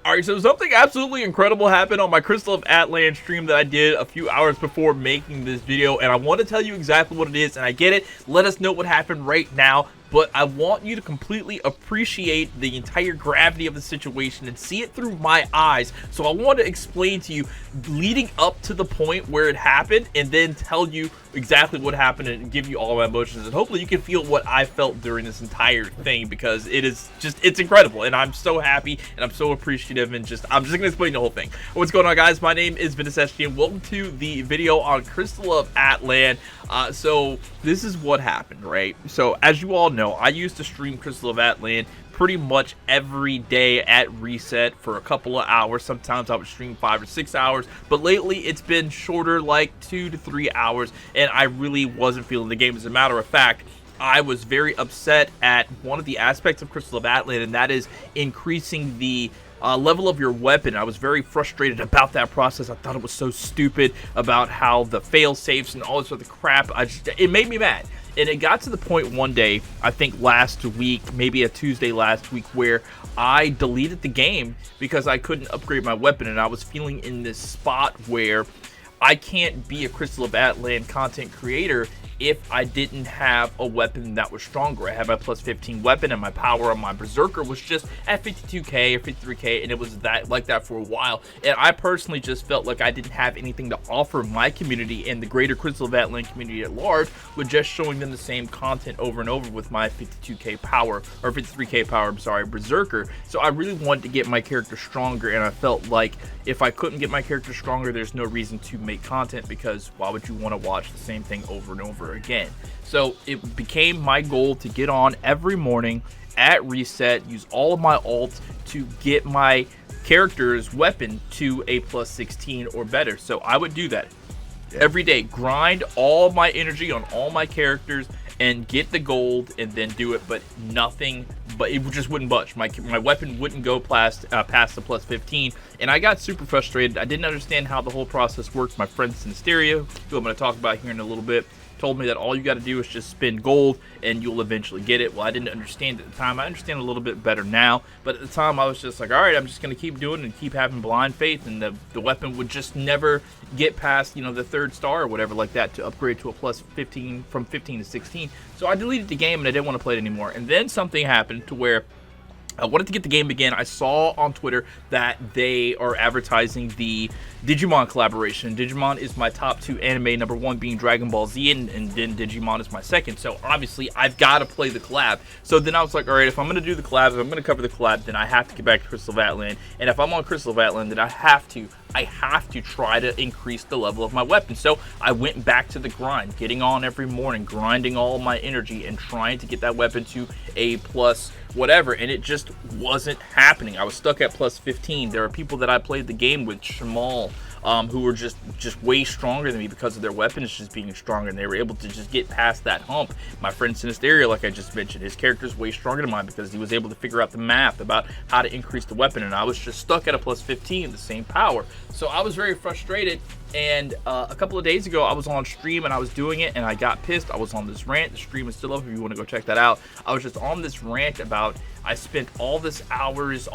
Alright, so something absolutely incredible happened on my Crystalofatlan stream that I did a few hours before making this video, and I want to tell you exactly what it is, and I get it. Let us know what happened right now, but I want you to completely appreciate the entire gravity of the situation and see it through my eyes. So I want to explain to you leading up to the point where it happened, and then tell you exactly what happened and give you all my emotions, and hopefully you can feel what I felt during this entire thing, because it is just, it's incredible, and I'm so happy and I'm so appreciative, and I'm just gonna explain the whole thing. What's going on, guys? My name is Ventus, and welcome to the video on Crystalofatlan. So this is what happened, right? So as you all know, I used to stream Crystalofatlan pretty much every day at reset for a couple of hours. Sometimes I would stream 5 or 6 hours, but lately it's been shorter, like 2 to 3 hours, and I really wasn't feeling the game. As a matter of fact, I was very upset at one of the aspects of Crystalofatlan, and that is increasing the level of your weapon. I was very frustrated about that process. I thought it was so stupid about how the fail safes and all this other crap. It made me mad. And it got to the point one day, I think last week, maybe a Tuesday last week, where I deleted the game because I couldn't upgrade my weapon, and I was feeling in this spot where I can't be a Crystalofatlan content creator if I didn't have a weapon that was stronger. I had my plus 15 weapon, and my power on my Berserker was just at 52k or 53k, and it was like that for a while. And I personally just felt like I didn't have anything to offer my community and the greater Crystalofatlan community at large with just showing them the same content over and over with my 52k power, or 53k power, I'm sorry, Berserker. So I really wanted to get my character stronger, and I felt like if I couldn't get my character stronger, there's no reason to make content, because why would you want to watch the same thing over and over again? So it became my goal to get on every morning at reset, use all of my ults to get my character's weapon to a plus 16 or better. So I would do that every day, grind all my energy on all my characters and get the gold, and then do it, but nothing, but it just wouldn't budge. My weapon wouldn't go past the plus 15, and I got super frustrated. I didn't understand how the whole process works. My friend Synestheria, who I'm going to talk about here in a little bit, told me that all you got to do is just spend gold and you'll eventually get it. Well, I didn't understand at the time. I understand a little bit better now, but at the time I was just like, all right, I'm just going to keep doing it and keep having blind faith, and the weapon would just never get past, you know, the 3rd star or whatever like that to upgrade to a plus 15 from 15 to 16. So I deleted the game and I didn't want to play it anymore. And then something happened to where I wanted to get the game again. I saw on Twitter that they are advertising the Digimon collaboration. Digimon is my top 2 anime, number 1 being Dragon Ball Z, and then Digimon is my second. So obviously I've got to play the collab. So then I was like, all right, if I'm going to do the collab, if I'm going to cover the collab, then I have to get back to Crystalofatlan. And if I'm on Crystalofatlan, then I have to try to increase the level of my weapon. So I went back to the grind, getting on every morning, grinding all my energy and trying to get that weapon to a plus whatever, and it just wasn't happening. I was stuck at plus 15. There are people that I played the game with, Shamal, who were just way stronger than me because of their weapons just being stronger, and they were able to just get past that hump. My friend Synestheria, like I just mentioned, his character's way stronger than mine because he was able to figure out the math about how to increase the weapon, and I was just stuck at a plus 15, the same power. So I was very frustrated, and a couple of days ago I was on stream and I was doing it, and I got pissed. I was on this rant. The stream is still up if you want to go check that out. I was just on this rant about I spent all these hours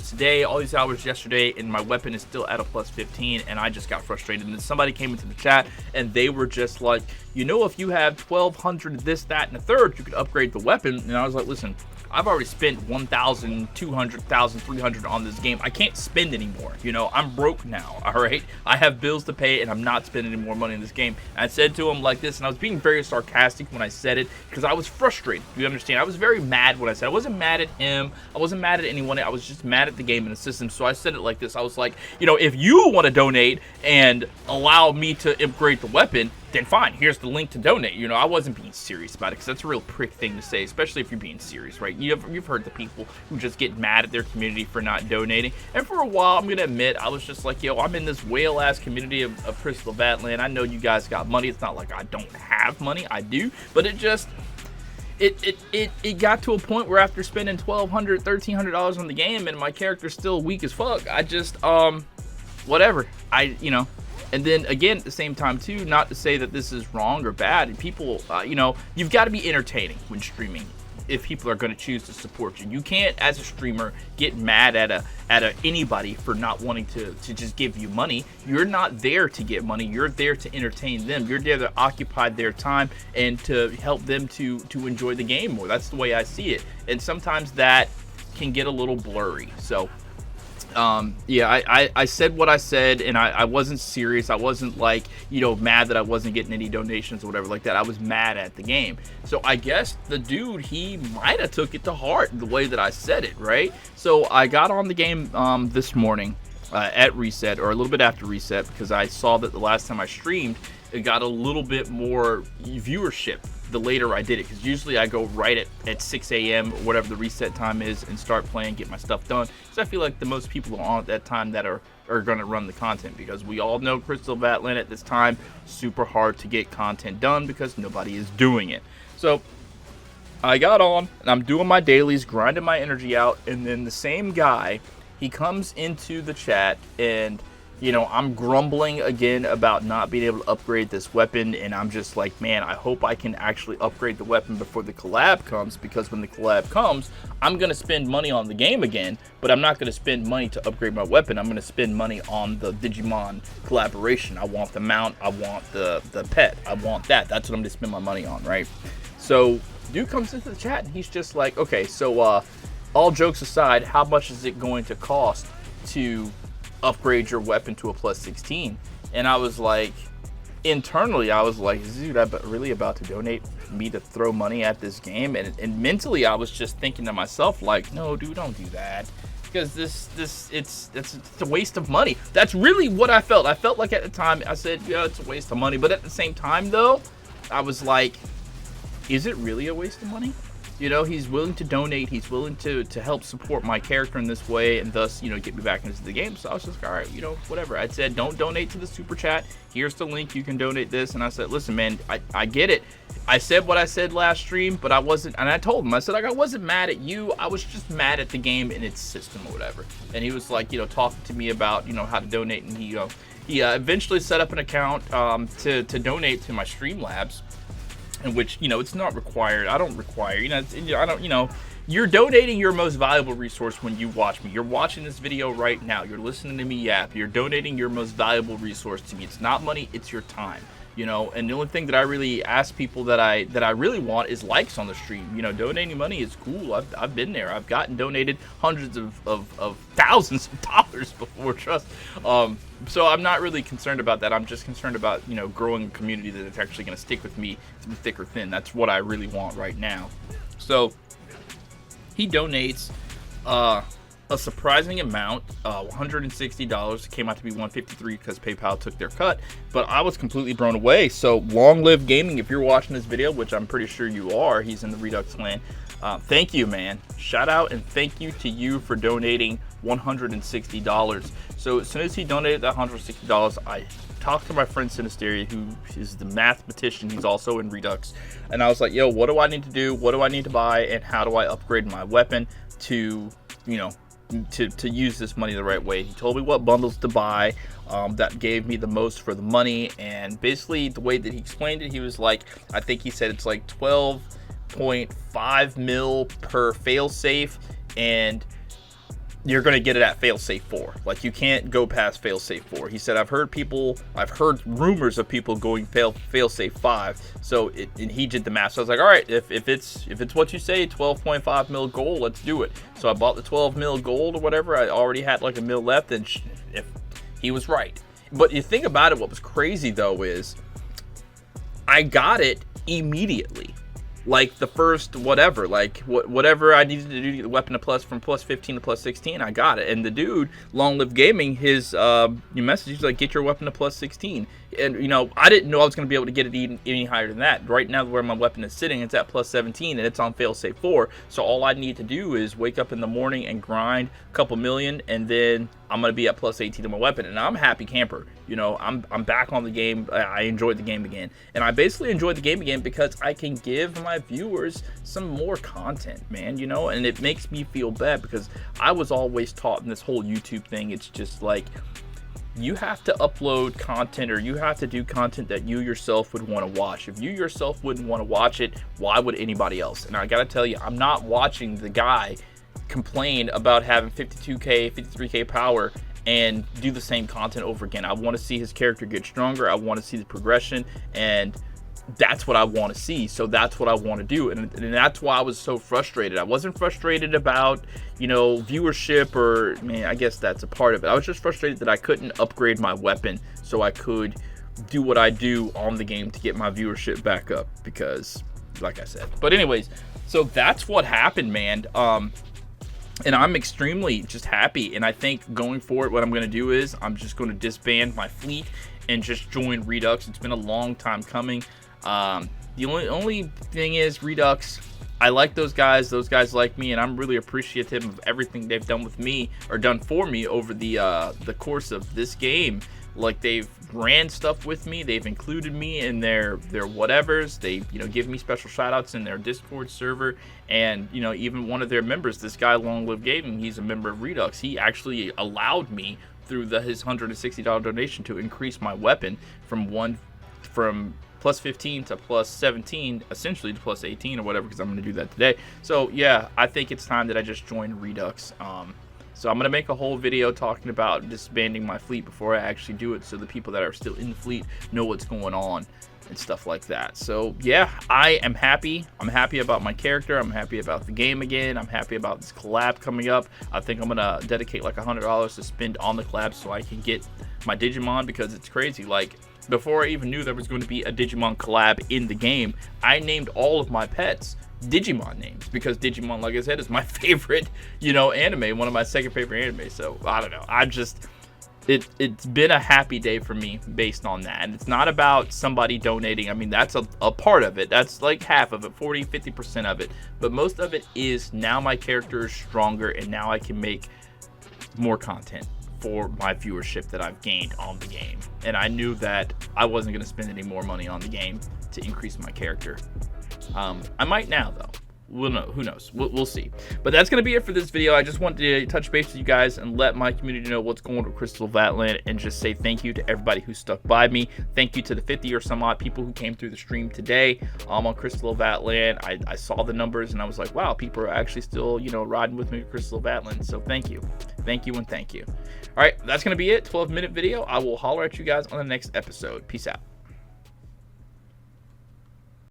today, all these hours yesterday, and my weapon is still at a plus 15, and I just got frustrated. And then somebody came into the chat and they were just like, you know, if you have 1200 this, that, and a third, you could upgrade the weapon. And I was like, listen, I've already spent 1,200, 1,300 on this game. I can't spend anymore. You know, I'm broke now, all right? I have bills to pay, and I'm not spending any more money in this game. And I said to him like this, and I was being very sarcastic when I said it because I was frustrated. Do you understand? I was very mad when I said it. I wasn't mad at him. I wasn't mad at anyone. I was just mad at the game and the system. So I said it like this. I was like, you know, if you want to donate and allow me to upgrade the weapon, then fine, here's the link to donate. You know, I wasn't being serious about it because that's a real prick thing to say, especially if you're being serious, right? You've heard the people who just get mad at their community for not donating. And for a while, I'm going to admit, I was just like, yo, I'm in this whale-ass community of Crystalofatlan. I know you guys got money. It's not like I don't have money. I do. But it just, it got to a point where after spending $1,200, $1,300 on the game and my character's still weak as fuck, I just, whatever. You know. And then again, at the same time too, not to say that this is wrong or bad. People, you know, you've got to be entertaining when streaming. if people are going to choose to support you. You can't, as a streamer, get mad at anybody for not wanting to just give you money. You're not there to get money. You're there to entertain them. You're there to occupy their time and to help them to enjoy the game more. That's the way I see it. And sometimes that can get a little blurry. So yeah, I said what I said, and I wasn't serious. I wasn't like, you know, mad that I wasn't getting any donations or whatever like that. I was mad at the game. So I guess the dude, he might have took it to heart the way that I said it, right? So I got on the game this morning at reset, or a little bit after reset, because I saw that the last time I streamed, it got a little bit more viewership the later I did it, because usually I go right at 6 a.m. or whatever the reset time is and start playing, get my stuff done, because I feel like the most people are on at that time that are going to run the content, because we all know Crystalofatlan at this time, super hard to get content done because nobody is doing it. So I got on and I'm doing my dailies, grinding my energy out, and then the same guy, he comes into the chat and, you know, I'm grumbling again about not being able to upgrade this weapon, and I'm just like, man, I hope I can actually upgrade the weapon before the collab comes, because when the collab comes, I'm going to spend money on the game again, but I'm not going to spend money to upgrade my weapon. I'm going to spend money on the Digimon collaboration. I want the mount, I want the pet, I want that. That's what I'm going to spend my money on, right? So, dude comes into the chat, and he's just like, okay, so, all jokes aside, how much is it going to cost to upgrade your weapon to a plus 16? And I was like, internally I was like, is this dude really about to donate me to throw money at this game? And mentally I was just thinking to myself, like, no dude, don't do that, because it's a waste of money. That's really what I felt. I felt like at the time I said, yeah, it's a waste of money, but at the same time though, I was like, is it really a waste of money? You know, he's willing to donate, he's willing to help support my character in this way, and thus, you know, get me back into the game. So I was just like, all right, you know, whatever. I said, don't donate to the super chat. Here's the link, you can donate this. And I said, listen, man, I get it. I said what I said last stream, but I wasn't, and I told him, I said, like, I wasn't mad at you. I was just mad at the game and its system or whatever. And he was like, you know, talking to me about, you know, how to donate. And he eventually set up an account to donate to my Streamlabs. In which, you know, it's not required. I don't require, you know, I don't, you know, you're donating your most valuable resource when you watch me. You're watching this video right now. You're listening to me yap. You're donating your most valuable resource to me. It's not money, it's your time, you know. And the only thing that I really ask people that I really want is likes on the stream. You know, donating money is cool. I've been there. I've gotten donated hundreds of thousands of dollars before, trust. So I'm not really concerned about that. I'm just concerned about, you know, growing a community that is actually going to stick with me through thick or thin. That's what I really want right now. So he donates a surprising amount, $160. It came out to be $153 because PayPal took their cut, but I was completely blown away. So long live gaming. If you're watching this video, which I'm pretty sure you are, he's in the Redux clan. Thank you, man. Shout out and thank you to you for donating $160. So as soon as he donated that $160, I talked to my friend Sinisteria, who is the mathematician. He's also in Redux. And I was like, yo, what do I need to do? What do I need to buy? And how do I upgrade my weapon to, you know, to use this money the right way? He told me what bundles to buy that gave me the most for the money. And basically the way that he explained it, he was like, I think he said it's like 12.5 mil per failsafe, and you're going to get it at failsafe 4. Like, you can't go past failsafe 4. He said, I've heard rumors of people going failsafe 5. So and he did the math. So I was like, all right, if it's what you say, 12.5 mil gold, let's do it. So I bought the 12 mil gold or whatever. I already had like a mil left, and if he was right. But you think about it, what was crazy though is I got it immediately. Like the first whatever, whatever I needed to do to get the weapon to plus, from plus 15 to plus 16, I got it. And the dude, Long Live Gaming, his message was like, get your weapon to plus 16. And, you know, I didn't know I was going to be able to get it any higher than that. Right now, where my weapon is sitting, it's at plus 17, and it's on failsafe 4. So all I need to do is wake up in the morning and grind a couple million, and then I'm going to be at plus 18 on my weapon. And I'm a happy camper. You know, I'm back on the game. I enjoyed the game again. And I basically enjoyed the game again because I can give my viewers some more content, man, you know? And it makes me feel bad because I was always taught in this whole YouTube thing, it's just like, you have to upload content, or you have to do content that you yourself would want to watch. If you yourself wouldn't want to watch it, why would anybody else? And I gotta tell you, I'm not watching the guy complain about having 52k 53k power and do the same content over again. I want to see his character get stronger. I want to see the progression, and that's what I want to see. So that's what I want to do, and that's why I was so frustrated. I wasn't frustrated about, you know, viewership, or, I mean, I guess that's a part of it. I was just frustrated that I couldn't upgrade my weapon so I could do what I do on the game to get my viewership back up, because, like I said. But anyways, so that's what happened, man. And I'm extremely just happy, and I think going forward what I'm going to do is I'm just going to disband my fleet and just join Redux. It's been a long time coming. The only thing is, Redux, I like those guys like me, and I'm really appreciative of everything they've done with me, or done for me, over the course of this game. Like, they've ran stuff with me, they've included me in their whatevers, they, you know, give me special shout outs in their Discord server, and, you know, even one of their members, this guy Long Live Gaming, he's a member of Redux. He actually allowed me through his $160 donation to increase my weapon from plus 15 to plus 17, essentially to plus 18 or whatever, because I'm going to do that today. So yeah, I think it's time that I just join Redux. So I'm going to make a whole video talking about disbanding my fleet before I actually do it, so the people that are still in the fleet know what's going on and stuff like that. So yeah, I am happy. I'm happy about my character. I'm happy about the game again. I'm happy about this collab coming up. I think I'm going to dedicate like $100 to spend on the collab so I can get my Digimon, because it's crazy. Like, before I even knew there was going to be a Digimon collab in the game, I named all of my pets Digimon names, because Digimon, like I said, is my favorite, you know, anime, one of my second favorite anime. So I don't know, it's been a happy day for me based on that. And it's not about somebody donating. I mean, that's a part of it, that's like half of it, 40-50% of it, but most of it is now my character is stronger, and now I can make more content for my viewership that I've gained on the game. And I knew that I wasn't going to spend any more money on the game to increase my character. I might now, though. We'll know. Who knows? We'll see. But that's going to be it for this video. I just wanted to touch base with you guys and let my community know what's going on with Crystalofatlan, and just say thank you to everybody who stuck by me. Thank you to the 50 or some odd people who came through the stream today on Crystalofatlan. I saw the numbers, and I was like, wow, people are actually still, you know, riding with me with Crystalofatlan. So thank you. Thank you and thank you. All right, that's going to be it. 12-minute video. I will holler at you guys on the next episode. Peace out.